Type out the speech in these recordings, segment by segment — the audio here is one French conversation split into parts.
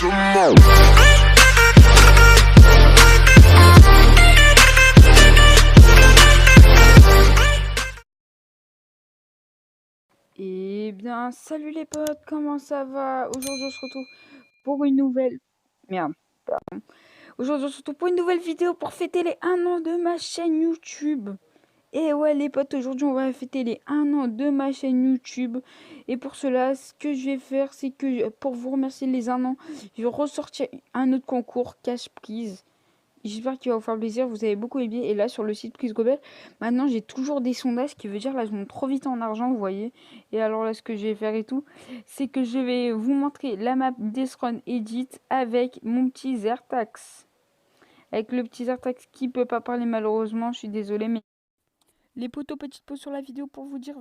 Eh bien, salut les potes, comment ça va? Aujourd'hui, on se retrouve pour une nouvelle... Merde. Aujourd'hui, on se retrouve pour une nouvelle vidéo pour fêter les 1 an de ma chaîne YouTube. Et ouais, les potes, aujourd'hui, on va fêter les 1 an de ma chaîne YouTube. Et pour cela, ce que je vais faire, c'est que pour vous remercier les 1 an, je vais ressortir un autre concours, Cash Please. J'espère qu'il va vous faire plaisir, vous avez beaucoup aimé. Et là, sur le site Please Gobel, maintenant j'ai toujours des sondages, ce qui veut dire là, je monte trop vite en argent, vous voyez. Et alors là, ce que je vais faire et tout, c'est que je vais vous montrer la map Deathrun Edit avec mon petit Zertax. Avec le petit Zertax qui peut pas parler malheureusement, je suis désolée. Mais les potos, petite pause sur la vidéo pour vous dire,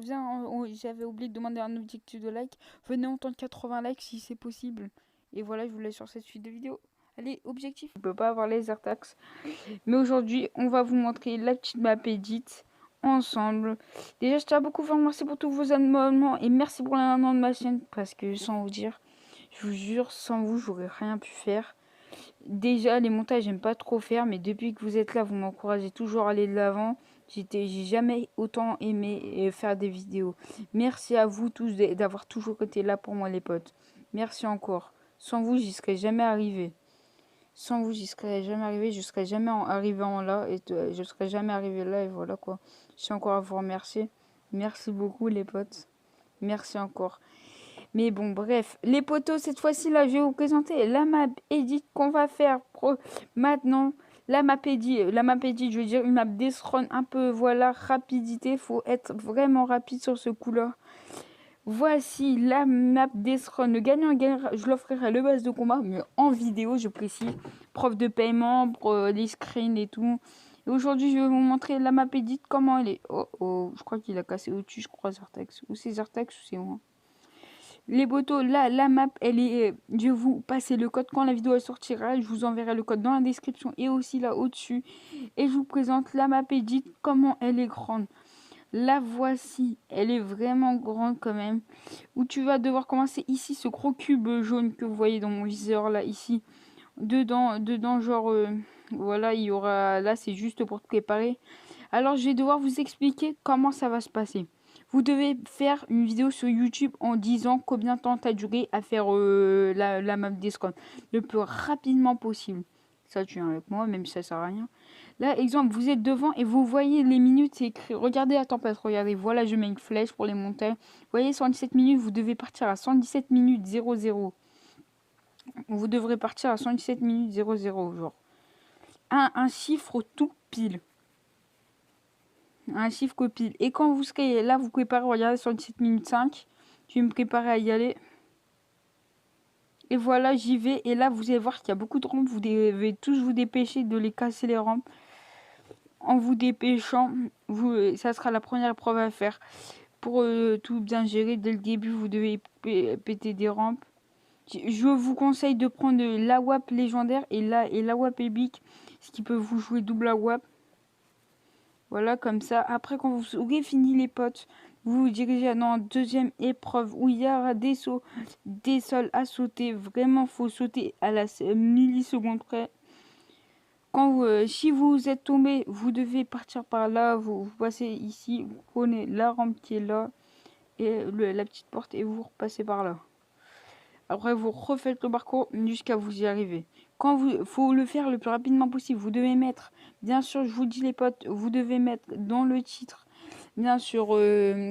j'avais oublié de demander un objectif de like. Venez entendre 80 likes si c'est possible. Et voilà, je vous laisse sur cette suite de vidéo. Allez, objectif. Je peux pas avoir les Zertax. Mais aujourd'hui, on va vous montrer la petite map edit ensemble. Déjà, je tiens à beaucoup vous remercier pour tous vos abonnements et merci pour l'1 an de ma chaîne parce que sans vous dire, je vous jure, sans vous, j'aurais rien pu faire. Déjà, les montages, j'aime pas trop faire, mais depuis que vous êtes là, vous m'encouragez toujours à aller de l'avant. J'ai jamais autant aimé faire des vidéos. Merci à vous tous d'avoir toujours été là pour moi, les potes. Merci encore. Sans vous, j'y serais jamais arrivé. Sans vous, j'y serais jamais arrivé, je serais jamais arrivé en là, et je serais jamais arrivé là, et voilà quoi. Je suis encore à vous remercier. Merci beaucoup les potes. Merci encore. Mais bon, bref. Les potos, cette fois-ci là, je vais vous présenter la map edit qu'on va faire maintenant. La map edit, je veux dire une map Deathrun un peu, voilà, rapidité. Faut être vraiment rapide sur ce coup-là. Voici la map Deathrun. Le gagnant gagnera, je l'offrirai le base de combat, mais en vidéo, je précise. Preuve de paiement, les screens et tout. Et aujourd'hui, je vais vous montrer la map edit, comment elle est. Oh, oh, je crois qu'il a cassé au-dessus, je crois, Zertax. Ou c'est Zertax ou c'est moi. Les botos, là, la map, elle est... Je vais vous passer le code quand la vidéo elle sortira. Je vous enverrai le code dans la description et aussi là au-dessus. Et je vous présente la map edit, comment elle est grande. La voici, elle est vraiment grande quand même. Où tu vas devoir commencer ici, ce gros cube jaune que vous voyez dans mon viseur là, ici. Dedans genre, voilà, il y aura, là c'est juste pour te préparer. Alors je vais devoir vous expliquer comment ça va se passer. Vous devez faire une vidéo sur YouTube en disant combien de temps t'as duré à faire la map Deathrun. Le plus rapidement possible. Ça tu viens avec moi, même si ça sert à rien. Là, exemple, vous êtes devant et vous voyez les minutes, c'est écrit. Regardez la tempête, regardez. Voilà, je mets une flèche pour les montagnes. Vous voyez, 117 minutes, vous devez partir à 117 minutes 00. Vous devrez partir à 117 minutes 00, genre. Un chiffre tout pile. Un chiffre pile. Et quand vous serez là, vous préparez, regardez, 117 minutes 5. Je vais me préparer à y aller. Et voilà, j'y vais. Et là, vous allez voir qu'il y a beaucoup de rampes. Vous devez tous vous dépêcher de les casser les rampes. En vous dépêchant, ça sera la première épreuve à faire. Pour tout bien gérer, dès le début, vous devez péter des rampes. Je vous conseille de prendre la WAP légendaire et la WAP épique, ce qui peut vous jouer double la WAP. Voilà, comme ça. Après, quand vous aurez fini les potes, vous vous dirigez dans la deuxième épreuve où il y aura des sauts, des sols à sauter. Vraiment, faut sauter à la milliseconde près. Si vous êtes tombé, vous devez partir par là. Vous passez ici, vous prenez la rampe qui est là et la petite porte et vous repassez par là. Après, vous refaites le parcours jusqu'à vous y arriver. Faut le faire le plus rapidement possible. Vous devez mettre, bien sûr, je vous dis les potes, vous devez mettre dans le titre, bien sûr,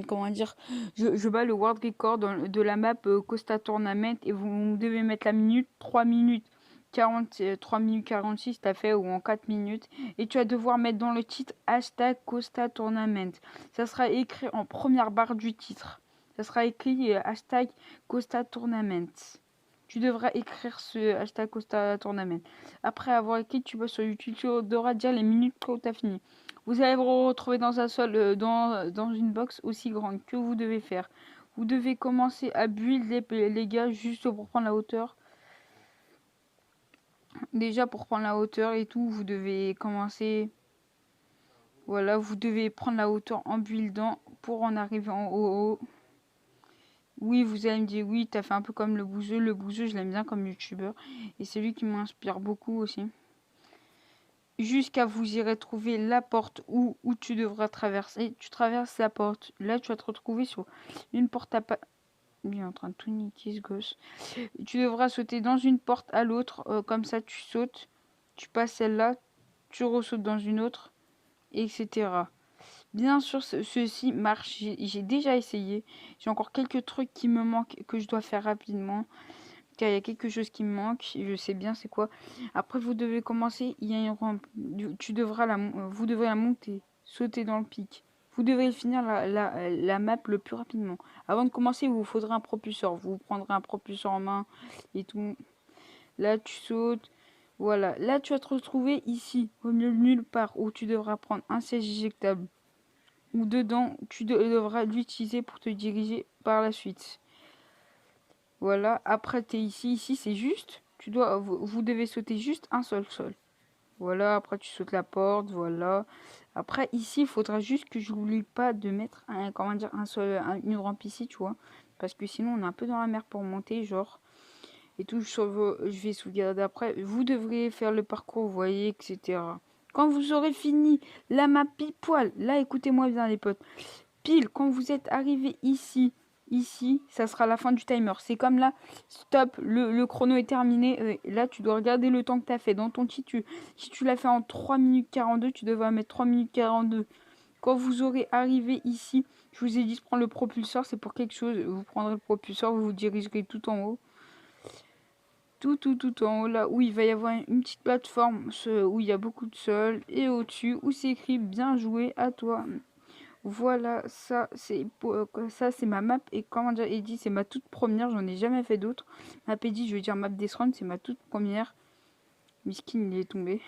comment dire, je bats le world record de la map Costa Tournament et vous devez mettre la minute, 3 minutes 40, 3 minutes 46, t'as fait, ou en 4 minutes. Et tu vas devoir mettre dans le titre hashtag Costa Tournament. Ça sera écrit en première barre du titre. Ça sera écrit hashtag Costa Tournament. Tu devras écrire ce hashtag Costa Tournament. Après avoir écrit, tu vas sur YouTube, tu devras dire les minutes que tu as fini. Vous allez vous retrouver dans un sol, dans une box aussi grande que vous devez faire. Vous devez commencer à build les gars juste pour prendre la hauteur. Déjà pour prendre la hauteur et tout, vous devez commencer. Voilà, vous devez prendre la hauteur en buildant pour en arriver en haut. Oui, vous allez me dire, oui, t'as fait un peu comme le Bouzeux. Le Bouzeux, je l'aime bien comme youtubeur. Et c'est lui qui m'inspire beaucoup aussi. Jusqu'à vous irez trouver la porte où tu devras traverser. Tu traverses la porte. Là, tu vas te retrouver sur une porte à pas. Il est en train de tout niquer ce gosse. Tu devras sauter dans une porte à l'autre. Comme ça, tu sautes. Tu passes celle-là. Tu ressautes dans une autre. Etc. Bien sûr, ceci marche. J'ai déjà essayé. J'ai encore quelques trucs qui me manquent que je dois faire rapidement. Car il y a quelque chose qui me manque. Je sais bien c'est quoi. Après, vous devez commencer. Il y a une rampe. Vous devrez la monter. Sauter dans le pic. Vous devrez finir la map le plus rapidement. Avant de commencer, il vous faudra un propulseur. Vous prendrez un propulseur en main et tout. Là, tu sautes. Voilà. Là, tu vas te retrouver ici, au milieu de nulle part, où tu devras prendre un siège éjectable. Ou dedans, tu devras l'utiliser pour te diriger par la suite. Voilà, après tu es ici, ici c'est juste, vous devez sauter juste un seul sol. Voilà, après tu sautes la porte, voilà. Après ici, il faudra juste que je n'oublie pas de mettre une rampe ici, tu vois. Parce que sinon on est un peu dans la mer pour monter, genre. Et tout, je vais sauvegarder après. Vous devrez faire le parcours, vous voyez, etc. Quand vous aurez fini la map pile poil, là écoutez-moi bien les potes. Pile, quand vous êtes arrivé ici, ça sera la fin du timer. C'est comme là, stop, le chrono est terminé. Là, tu dois regarder le temps que tu as fait. Dans ton titre, si tu l'as fait en 3 minutes 42, tu devras mettre 3 minutes 42. Quand vous aurez arrivé ici, je vous ai dit de prendre le propulseur, c'est pour quelque chose. Vous prendrez le propulseur, vous vous dirigerez tout en haut. Tout en haut, là où il va y avoir une petite plateforme où il y a beaucoup de sol. Et au-dessus, où c'est écrit bien joué à toi. Voilà, ça c'est ma map et comment dire, Eddy, c'est ma toute première, j'en ai jamais fait d'autres. Map Eddy, je veux dire map Death Run, c'est ma toute première. Miskin, il est tombé.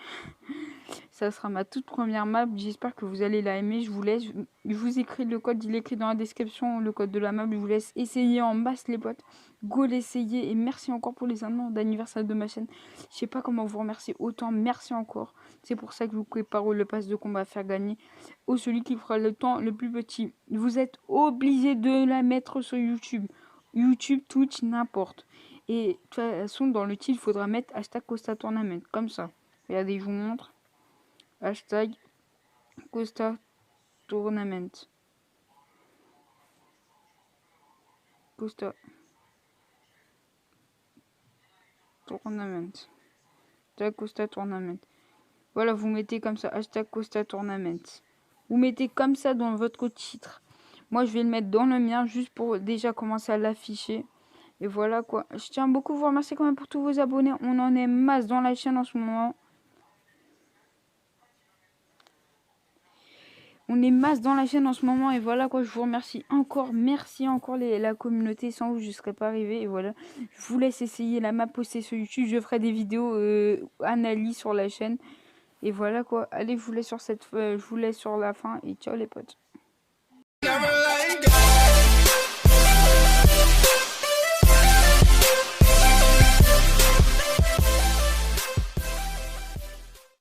Ça sera ma toute première map, j'espère que vous allez la aimer, je vous laisse. Je vous écris le code, il est écrit dans la description, le code de la map, je vous laisse essayer en masse les potes. Go l'essayer et merci encore pour les 1 an d'anniversaire de ma chaîne. Je sais pas comment vous remercier autant, merci encore. C'est pour ça que je vous prépare le pass de combat à faire gagner au celui qui fera le temps le plus petit. Vous êtes obligé de la mettre sur YouTube. YouTube, Twitch, n'importe. Et de toute façon, dans le titre, il faudra mettre hashtag Costa Tournament, comme ça. Regardez, je vous montre. Hashtag Costa Tournament. Costa Tournament. Hashtag Costa Tournament. Voilà, vous mettez comme ça, hashtag Costa Tournament. Vous mettez comme ça dans votre titre. Moi, je vais le mettre dans le mien, juste pour déjà commencer à l'afficher. Et voilà quoi. Je tiens beaucoup à vous remercier quand même pour tous vos abonnés. On en est masse dans la chaîne en ce moment. On est masse dans la chaîne en ce moment et voilà quoi, je vous remercie encore, merci encore la communauté, sans vous je ne serais pas arrivé et voilà, je vous laisse essayer la map postée sur YouTube, je ferai des vidéos analyse sur la chaîne et voilà quoi, allez je vous laisse sur je vous laisse sur la fin et ciao les potes.